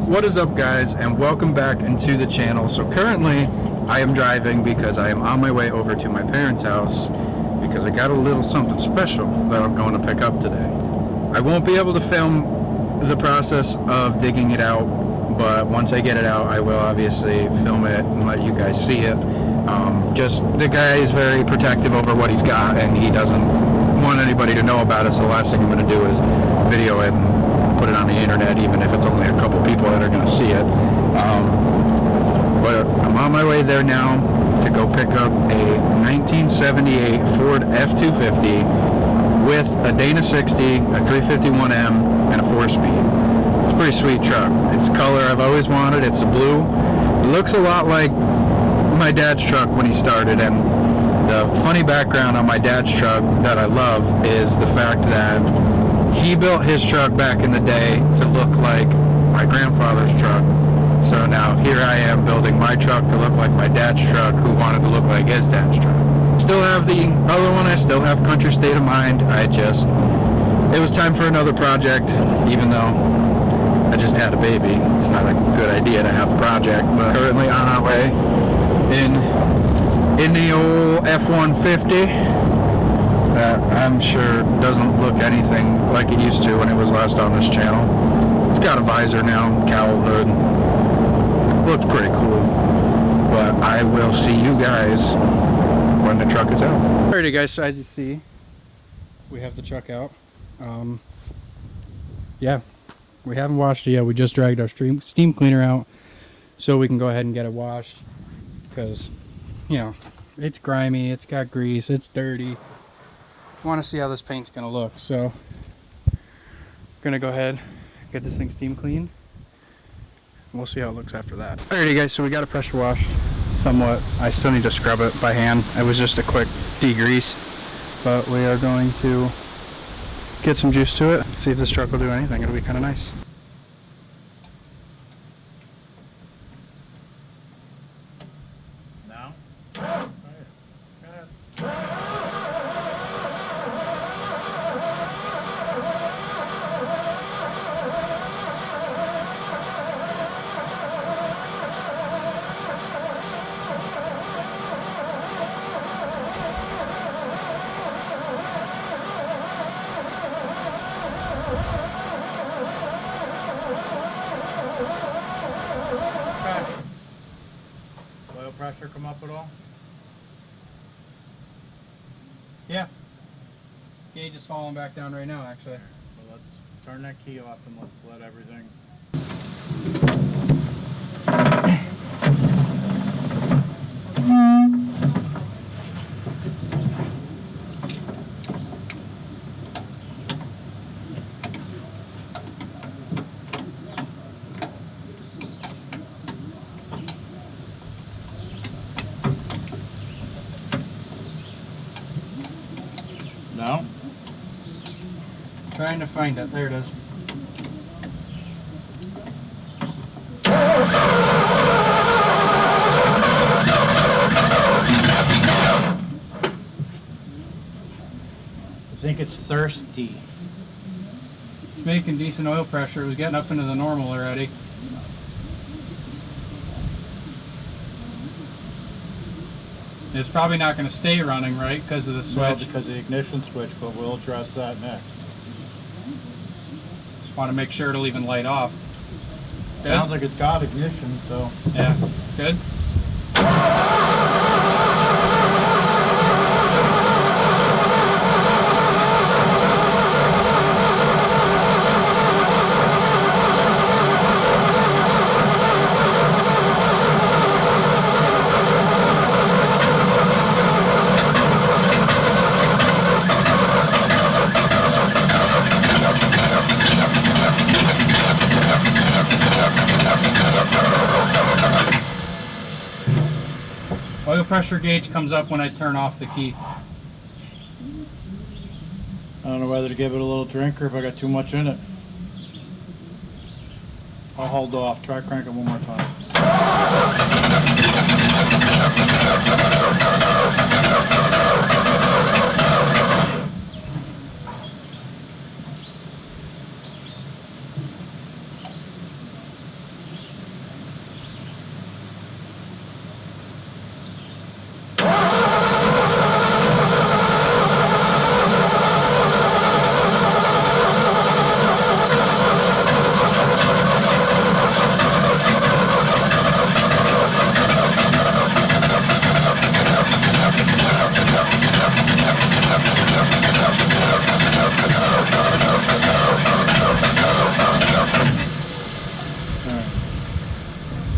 What is up, guys, and welcome back into the channel. So currently I am driving because I am on my way over to my parents' house because I got a little something special that I'm going to pick up today. I won't be able to film the process of digging it out, but once I get it out I will obviously film it and let you guys see it. Just the guy is very protective over what he's got and he doesn't want anybody to know about it, so the last thing I'm going to do is video it and put it on the internet, even if it's only a couple people that are going to see it. But I'm on my way there now to go pick up a 1978 Ford F250 with a Dana 60, a 351M, and a 4-speed. It's a pretty sweet truck. It's color I've always wanted. It's a blue. It looks a lot like my dad's truck when he started, and the funny background on my dad's truck that I love is the fact that he built his truck back in the day to look like my grandfather's truck. So now here I am building my truck to look like my dad's truck, who wanted to look like his dad's truck. Still have the other one, I still have Country State of Mind. It was time for another project, even though I just had a baby. It's not a good idea to have a project, but currently on our way in the old F250. That I'm sure doesn't look anything like it used to when it was last on this channel. It's got a visor now, cowl hood. Looks pretty cool. But I will see you guys when the truck is out. Alrighty guys, so as you see, we have the truck out. Yeah, we haven't washed it yet. We just dragged our steam cleaner out so we can go ahead and get it washed. Because, you know, it's grimy, it's got grease, it's dirty. Want to see how this paint's gonna look, so gonna go ahead, get this thing steam cleaned. We'll see how it looks after that. Alrighty guys, so we got it pressure washed somewhat. I still need to scrub it by hand. It was just a quick degrease, but we are going to get some juice to it, see if this truck will do anything. It'll be kind of nice. Now? Oil pressure come up at all? Yeah. Gauge is falling back down right now, actually. Well, let's turn that key off and let's let everything. No? Trying to find it. There it is. I think it's thirsty. It's making decent oil pressure. It was getting up into the normal already. It's probably not going to stay running, right, because of the switch. No, because of the ignition switch, but we'll address that next. Just want to make sure it'll even light off. Good? Sounds like it's got ignition, so. Yeah. Good? Oil pressure gauge comes up when I turn off the key. I don't know whether to give it a little drink or if I got too much in it. I'll hold off. Try cranking one more time.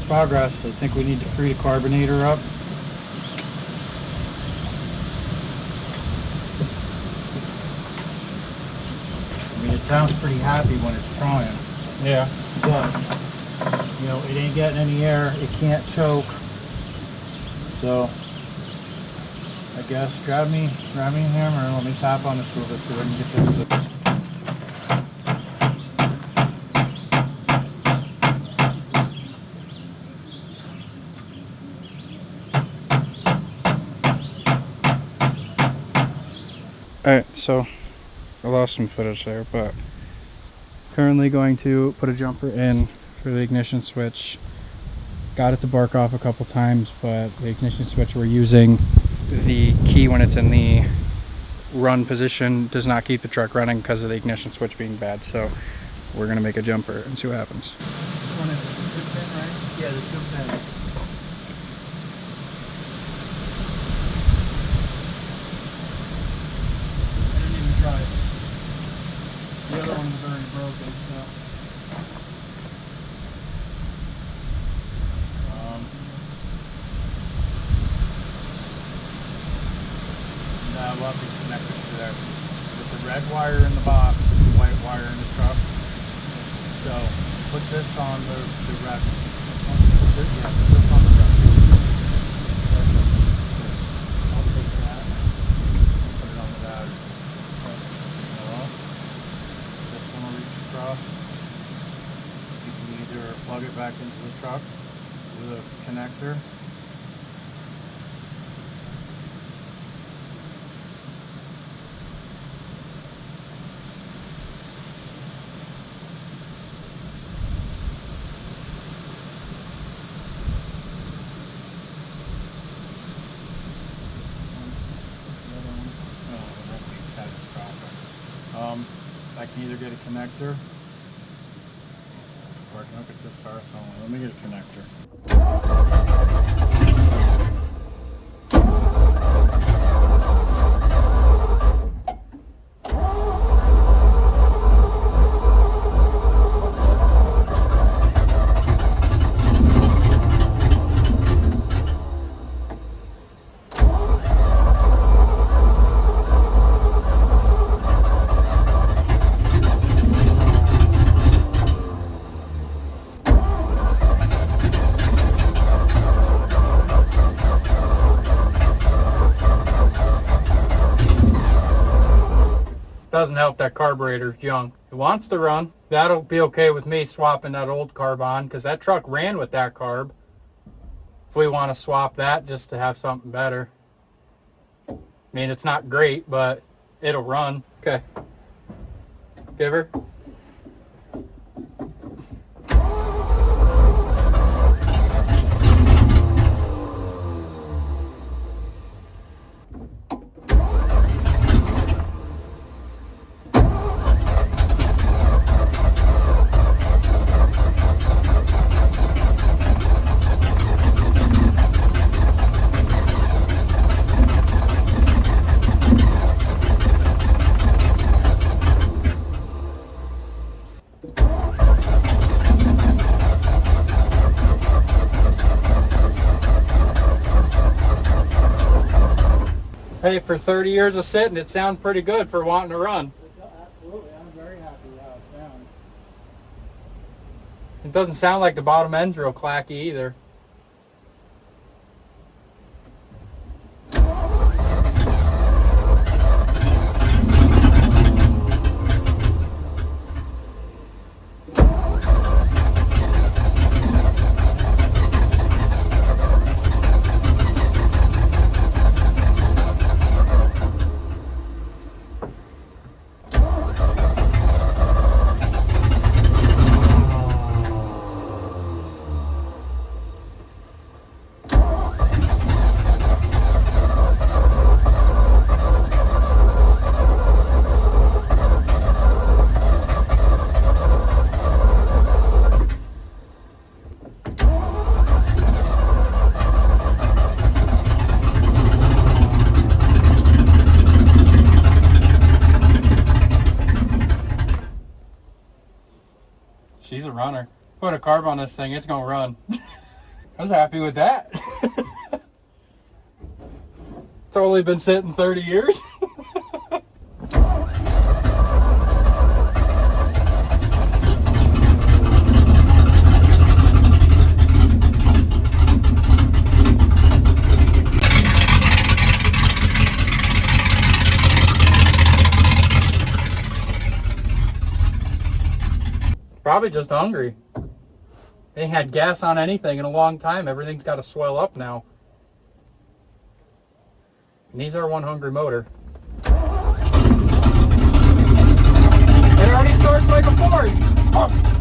progress. I think we need to free the carburetor up. I mean, it sounds pretty happy when it's trying. Yeah. But, you know, it ain't getting any air. It can't choke. So, I guess grab me a hammer and let me tap on this a little bit so I can get this. Alright, so I lost some footage there, but currently going to put a jumper in for the ignition switch. Got it to bark off a couple times, but the ignition switch we're using, the key when it's in the run position does not keep the truck running because of the ignition switch being bad. So we're gonna make a jumper and see what happens. This one is the 2-pin, right? Yeah, the 2-pin. I didn't even try it. The other one's already broken, so. We'll have these connectors to there. There's the red wire in the box, the white wire in the truck. So put this on the red. Put this on the red. I'll take that. Put it on the battery. This one will reach across. You can either plug it back into the truck with a connector. I can either get a connector or I can look at this power only. Let me get a connector. Doesn't help that carburetor's junk. It wants to run. That'll be okay with me swapping that old carb on because that truck ran with that carb. If we want to swap that just to have something better. I mean, it's not great, but it'll run. Okay. Give her. Hey, for 30 years of sitting, it sounds pretty good for wanting to run. Absolutely, I'm very happy with how it sounds. It doesn't sound like the bottom end's real clacky either. She's a runner. Put a carb on this thing, it's gonna run. I was happy with that. It's only been sitting 30 years. Probably just hungry. They ain't had gas on anything in a long time. Everything's got to swell up now. And these are one hungry motor. It already starts like a Ford. Oh.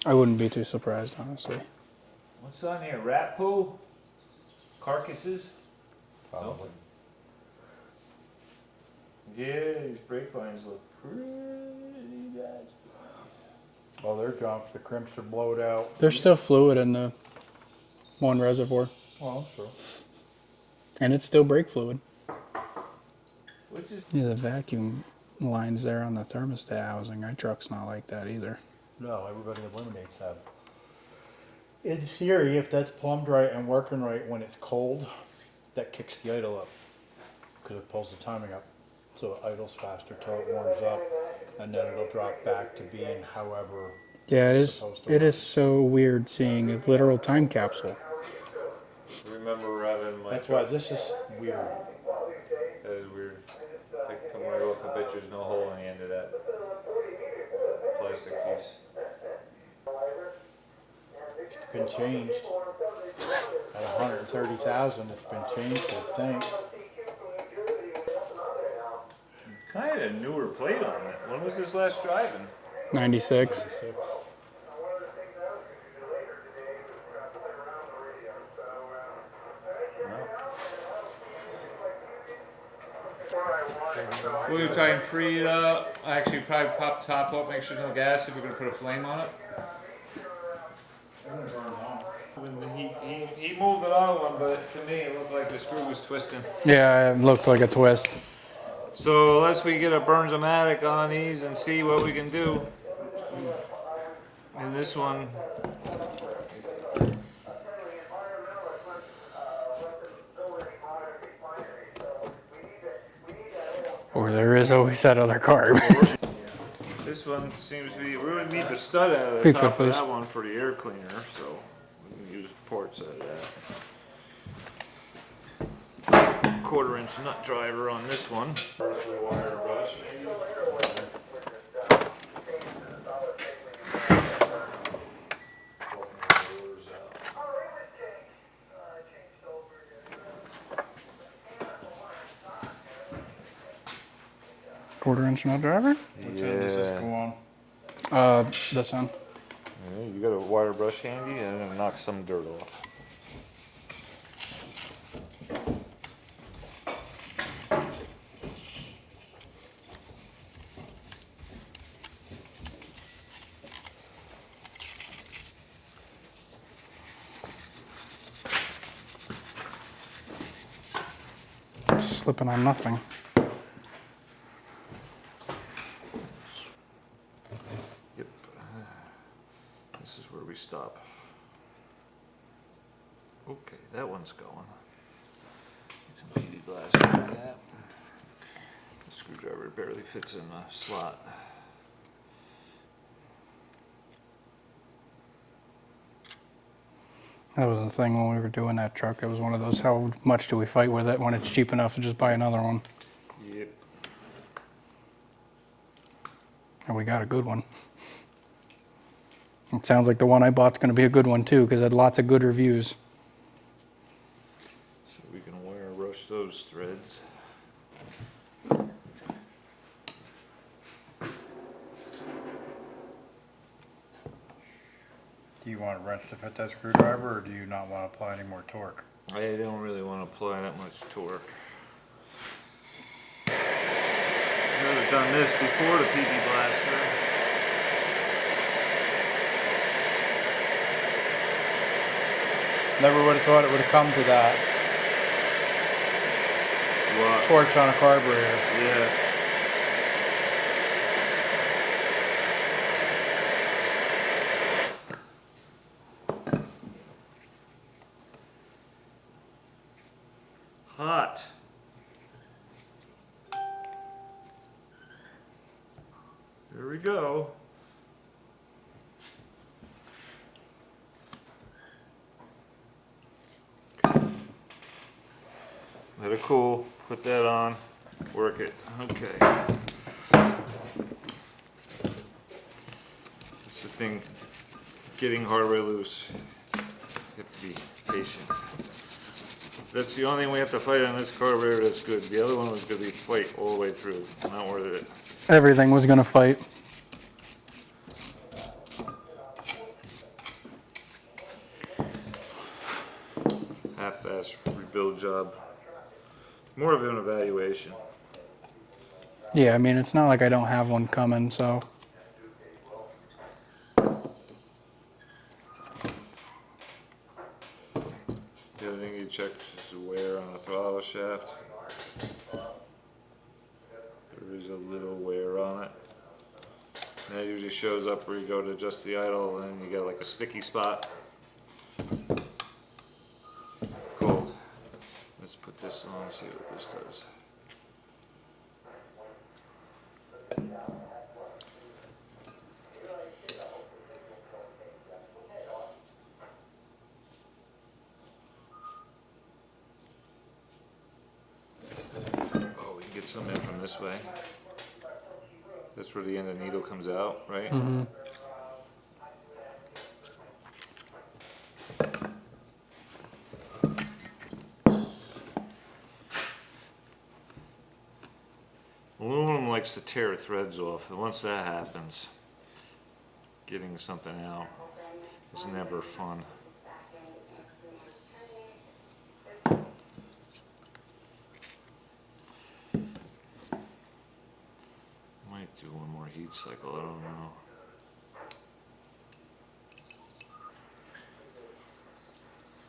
I wouldn't be too surprised, honestly. What's on here? Rat poo? Carcasses? Probably. Yeah, these brake lines look pretty bad. Oh, they're junk. The crimps are blowed out. There's still fluid in the one reservoir. Well, sure. And it's still brake fluid. Which is Yeah, the vacuum lines there on the thermostat housing. My truck's not like that either. No, everybody eliminates that. In theory, if that's plumbed right and working right when it's cold, that kicks the idle up. Because it pulls the timing up. So it idles faster till it warms up. And then it'll drop back to being however. Yeah, it's supposed to it work. is so weird seeing a literal time capsule. remember having my That's why truck. this is weird. That is weird. I come right off a bitch, there's no hole in the end of that plastic piece. It's been changed. At 130,000, it's been changed, I think. Kind of a newer plate on it. When was this last driving? 96. We were trying to free it up. Actually, probably pop the top up, make sure there's no gas if we're going to put a flame on it. He moved the other one, but to me it looked like the screw was twisting. Yeah, it looked like a twist. So unless we get a Burns-O-Matic on these and see what we can do. And this one, Or there is always that other carb. this one seems to be, we would need the stud out of the Pick top up, of please. that one for the air cleaner, so we can use ports out of that. 1/4-inch nut driver on this one. First wire brush. Quarter-inch nut driver? Which end does this go on? This one. Yeah, you got a wire brush handy and it'll knock some dirt off. slipping on nothing. Yep. This is where we stop. Okay, that one's going. Get some PD blaster for that. The screwdriver barely fits in the slot. That was the thing when we were doing that truck. It was one of those, how much do we fight with it when it's cheap enough to just buy another one? Yep. And we got a good one. It sounds like the one I bought's going to be a good one too, because it had lots of good reviews. So we can wire rush those threads. Do you want a wrench to fit that screwdriver, or do you not want to apply any more torque? I don't really want to apply that much torque. I've done this before the PD blaster. Never would have thought it would have come to that. What? Torch on a carburetor. Yeah. Hot. There we go. Let it cool, put that on, work it. Okay. It's the thing, getting hardware loose. You have to be patient. That's the only thing we have to fight on this carburetor that's good. The other one was going to be fight all the way through. Not worth it. Everything was going to fight. Half-ass rebuild job. More of an evaluation. Yeah, I mean, it's not like I don't have one coming, so. The other thing you checked is the wear on the throttle shaft. There is a little wear on it. And that usually shows up where you go to adjust the idle and you get like a sticky spot. Cold. Let's put this on and see what this does. Oh, we can get some in from this way. That's where the end of the needle comes out, right? Mm-hmm. Aluminum likes to tear threads off, and once that happens, getting something out is never fun. Might do one more heat cycle, I don't know.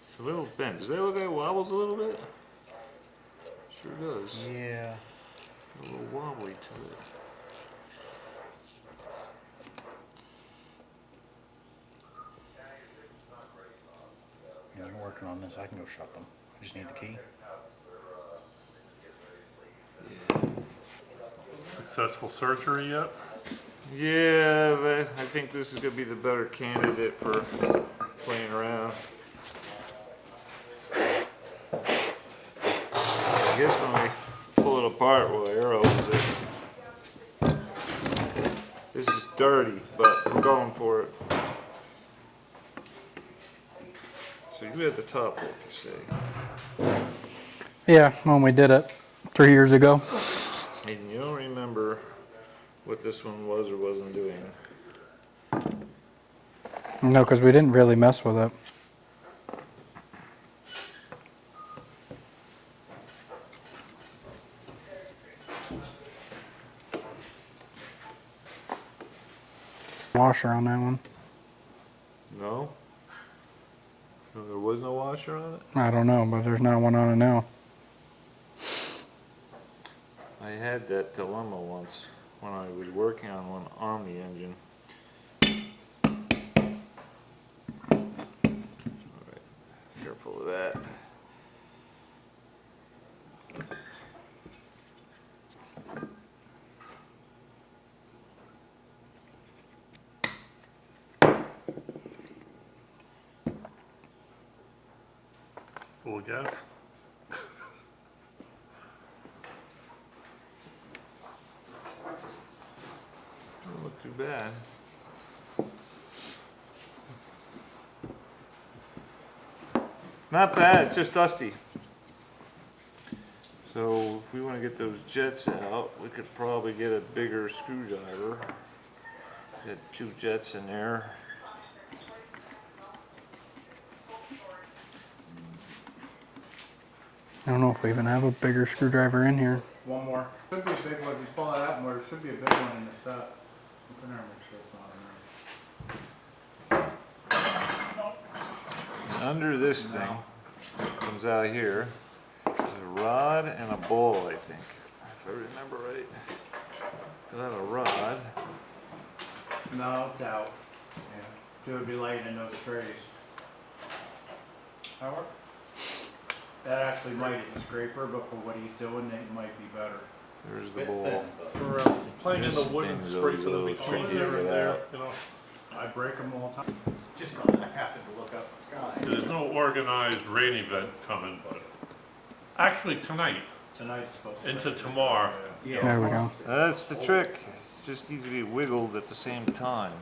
It's a little bent. Does that look like it wobbles a little bit? Sure does. Yeah. A little wobbly to it. Yeah, they're working on this. I can go shut them. I just need the key. Successful surgery yet? Yeah, but I think this is going to be the better candidate for playing around. I guess when we pull it apart, we'll air opens it. This is dirty, but we're going for it. So you had the top off, you say. Yeah, when we did it 3 years ago. And you don't remember what this one was or wasn't doing. No, because we didn't really mess with it. Washer on that one. No? No, there was no washer on it? I don't know, but there's not one on it now. I had that dilemma once when I was working on one on the engine. Alright, careful of that. Full of gas. Doesn't look too bad. Not bad, just dusty. So if we want to get those jets out, we could probably get a bigger screwdriver. Get 2 jets in there. I don't know if we even have a bigger screwdriver in here. One more. Should be a big one. If you pull it out more, there should be a big one in the set. Open there, make sure it's not in there. Under this thing, comes out here, there's a rod and a ball, I think, if I remember right. We'll have a rod. No, it's out. Yeah. It would be laying in those trays. That work? That actually might is a scraper, but for what he's doing, it might be better. There's the ball. For playing in the This wood and thing's always a scraping in little between tricky to here and get there, out. you know. I break them all the time. Just not that I happen to look up the sky. There's no organized rain event coming, but actually tonight Tonight's supposed to into rain. tomorrow. Yeah. There we go. That's the trick. It just needs to be wiggled at the same time.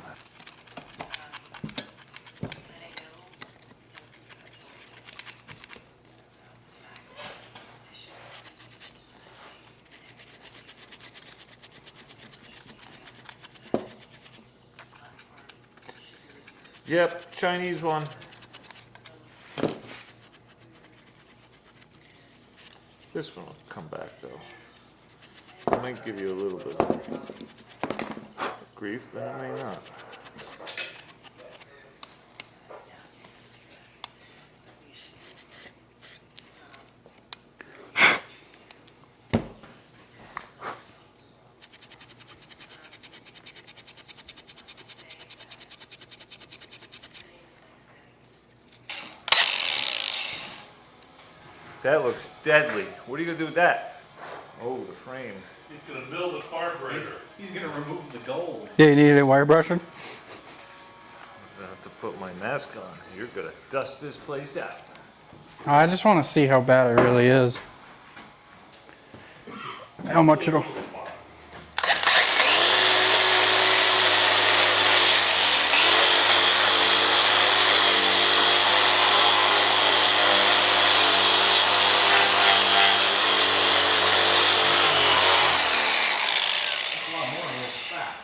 Yep, Chinese one. This one will come back though. It might give you a little bit of grief, but it may not. That looks deadly. What are you gonna do with that? Oh, the frame. He's gonna build a carburetor. He's gonna remove the gold. Yeah, you needed it wire brushing? I'm gonna have to put my mask on. You're gonna dust this place out. I just want to see how bad it really is. How much it'll... A lot more than it's fat.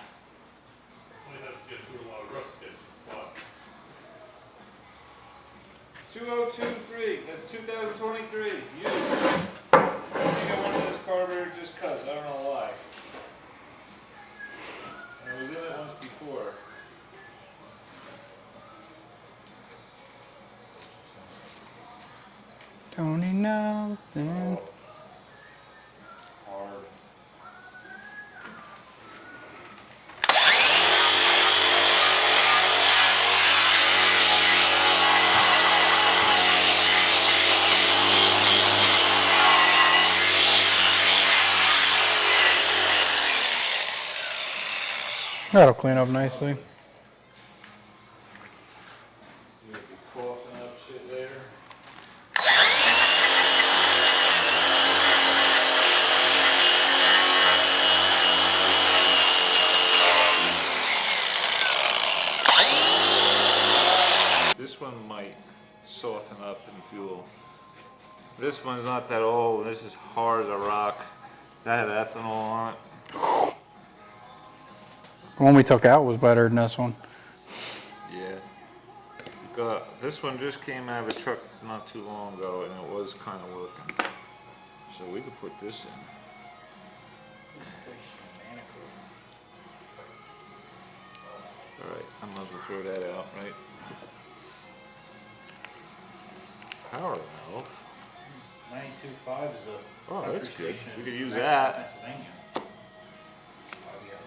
We have to get through a lot of rust cases, but 2023, that's 2023. You. I think I wanted this carburetor just cause. I don't know why. I was in it once before. Don't need nothing. Hard. That'll clean up nicely. You'll be coughing up shit later. This one might soften up in fuel. This one's not that old. This is hard as a rock. That had ethanol on it. The one we took out was better than this one. Yeah. This one just came out of a truck not too long ago, and it was kind of working. So we could put this in. All right, I might as well throw that out, right? Power valve. 92.5 is a Oh, country that's good. station We in could use Mexico, that. Pennsylvania. Why we have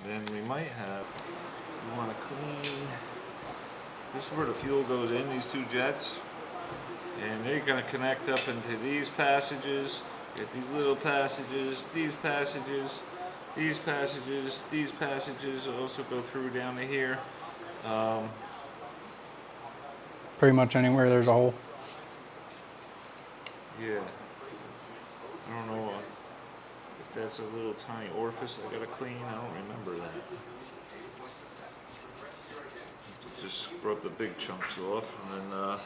90. Then we might have, we want to clean, this is where the fuel goes in, these two jets. And they're going to connect up into these passages, get these little passages, these passages, these passages, these passages also go through down to here. Pretty much anywhere there's a hole. Yeah. I don't know if that's a little tiny orifice I gotta clean. I don't remember that. Just scrub the big chunks off and then,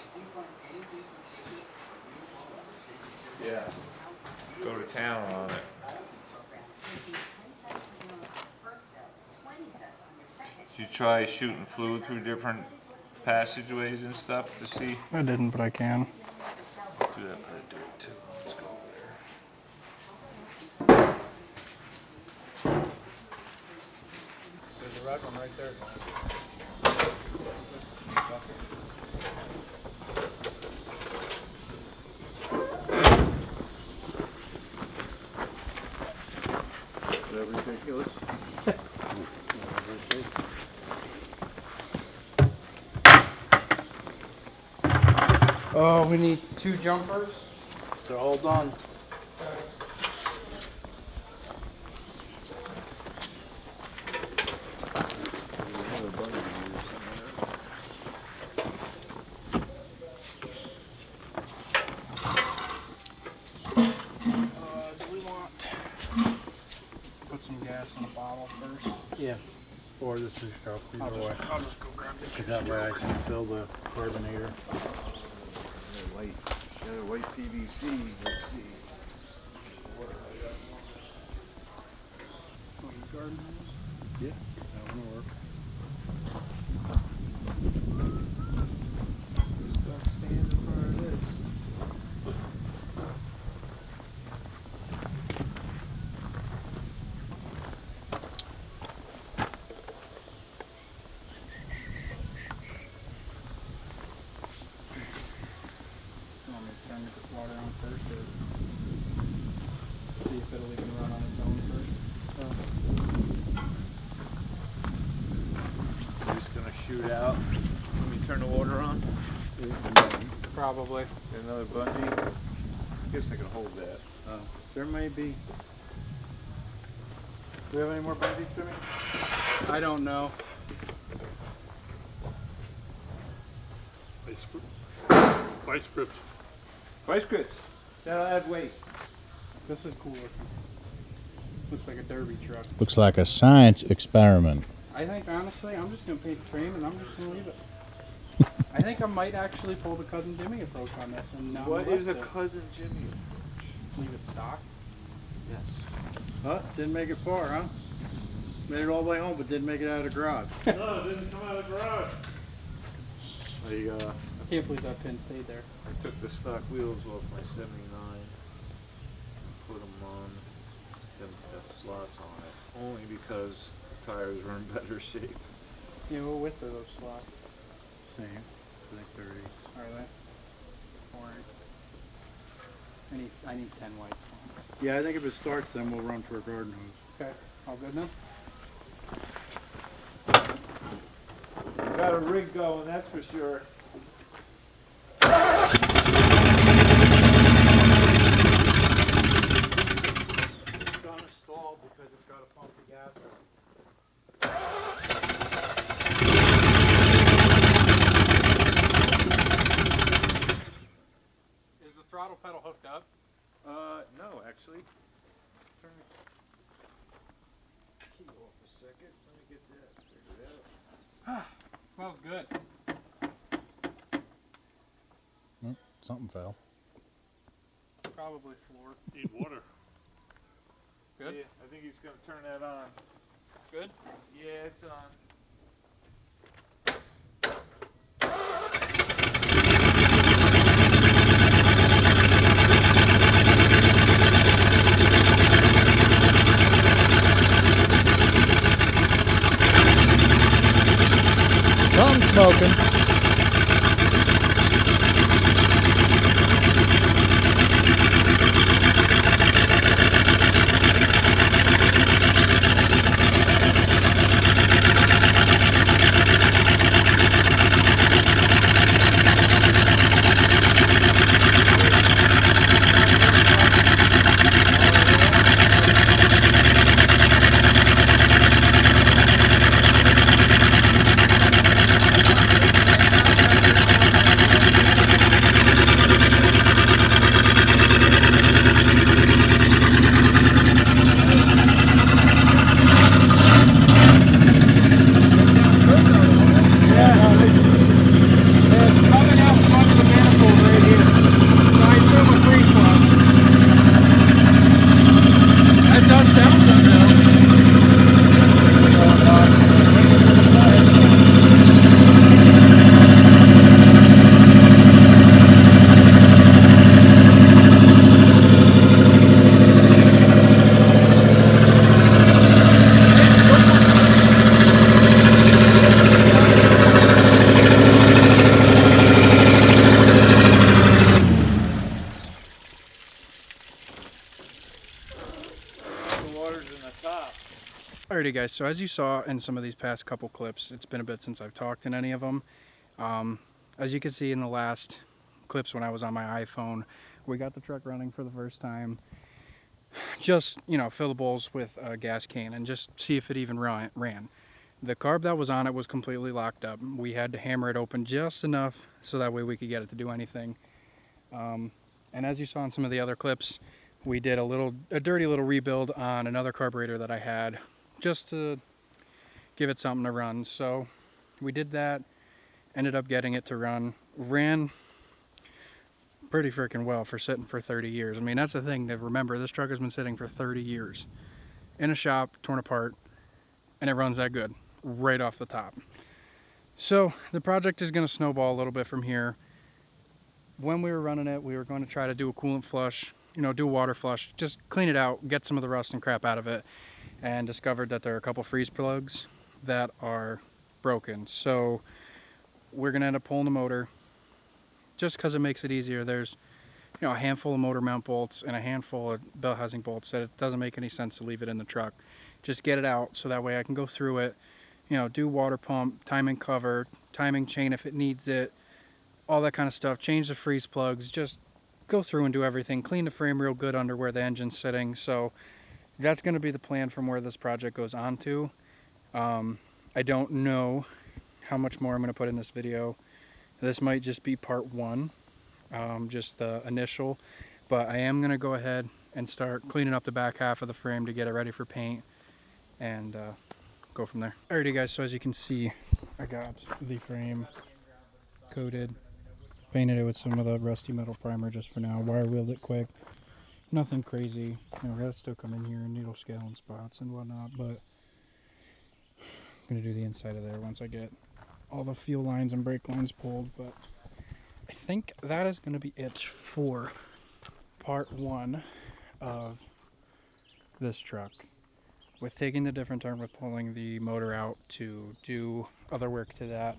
yeah, go to town on it. You try shooting fluid through different passageways and stuff to see. I didn't, but I can. Do that, but I do it too. Let's go over there. There's a red one right there. Is that ridiculous? Oh, we need 2 jumpers. They're all done. Do we want put some gas in a bottle first? Yeah. Or the 2-stroke, either way. I'll just go grab the 'Cause that way I can fill the carbonator. White PVC, let's see. garden hose. Yeah, that one will work. Want me to turn the water on first, or see if it'll even run on its own first? We're just gonna shoot out. Let me turn the water on. Probably. Another bungee. I guess I can hold that. There may be. Do we have any more bungees, Jimmy? I don't know. Vice grips. Vice grips. That'll add weight. This is cool looking. Looks like a derby truck. Looks like a science experiment. I think honestly, I'm just gonna paint the frame and I'm just gonna leave it. I think I might actually pull the Cousin Jimmy approach on this and not What is a molest it. Cousin Jimmy? Leave it stock. Yes. Huh? Didn't make it far, huh? Made it all the way home, but didn't make it out of the garage. No, it didn't come out of the garage. I can't believe that pin stayed there. I took the stock wheels off my 79, put them on, them slots on it, only because the tires were in better shape. Yeah, what width are those slots? Same. I think 30. Are they? Alright. I need 10 whites. Yeah, I think if it starts, then we'll run for a garden hose. Okay, all good now? Got a rig going, that's for sure. It's gonna stall because it's got to pump the gas. Is the throttle pedal hooked up? No, actually. Turn the key off a second. Let me get that figured out. Smells good. Something fell. Probably floor. Need water. Good? Yeah, I think he's gonna turn that on. Good? Yeah, it's on. Something smoking. top. Alrighty guys, so as you saw in some of these past couple clips, it's been a bit since I've talked in any of them. As you can see in the last clips when I was on my iPhone, we got the truck running for the first time. Just, you know, fill the bowls with a gas can and just see if it even ran. The carb that was on it was completely locked up. We had to hammer it open just enough so that way we could get it to do anything. And as you saw in some of the other clips, we did a dirty little rebuild on another carburetor that I had just to give it something to run. So we did that, ended up getting it to run. Ran pretty freaking well for sitting for 30 years. I mean, that's the thing to remember. This truck has been sitting for 30 years in a shop, torn apart, and it runs that good right off the top. So the project is going to snowball a little bit from here. When we were running it, we were going to try to do a coolant flush, you know, do a water flush, just clean it out, get some of the rust and crap out of it, and discovered that there are a couple freeze plugs that are broken. So we're going to end up pulling the motor just because it makes it easier. There's, you know, a handful of motor mount bolts and a handful of bell housing bolts that it doesn't make any sense to leave it in the truck. Just get it out so that way I can go through it, you know, do water pump, timing cover, timing chain if it needs it, all that kind of stuff, change the freeze plugs, just go through and do everything, clean the frame real good under where the engine's sitting. So that's going to be the plan from where this project goes on to. I don't know how much more I'm going to put in this video. This might just be part one, just the initial, but I am going to go ahead and start cleaning up the back half of the frame to get it ready for paint and go from there. Alrighty guys, so as you can see, I got the frame coated, painted it with some of the rusty metal primer just for now, wire wheeled it quick, nothing crazy. You know, gotta still come in here and needle scale and spots and whatnot, but I'm gonna do the inside of there once I get all the fuel lines and brake lines pulled. But I think that is going to be it for part one of this truck, with taking the different turn with pulling the motor out to do other work to that.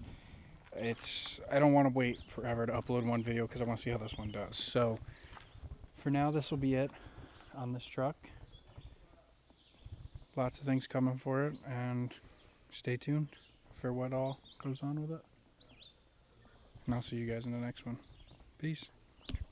I don't want to wait forever to upload one video because I want to see how this one does. So for now, this will be it on this truck. Lots of things coming for it, and stay tuned for what all goes on with it. And I'll see you guys in the next one. Peace.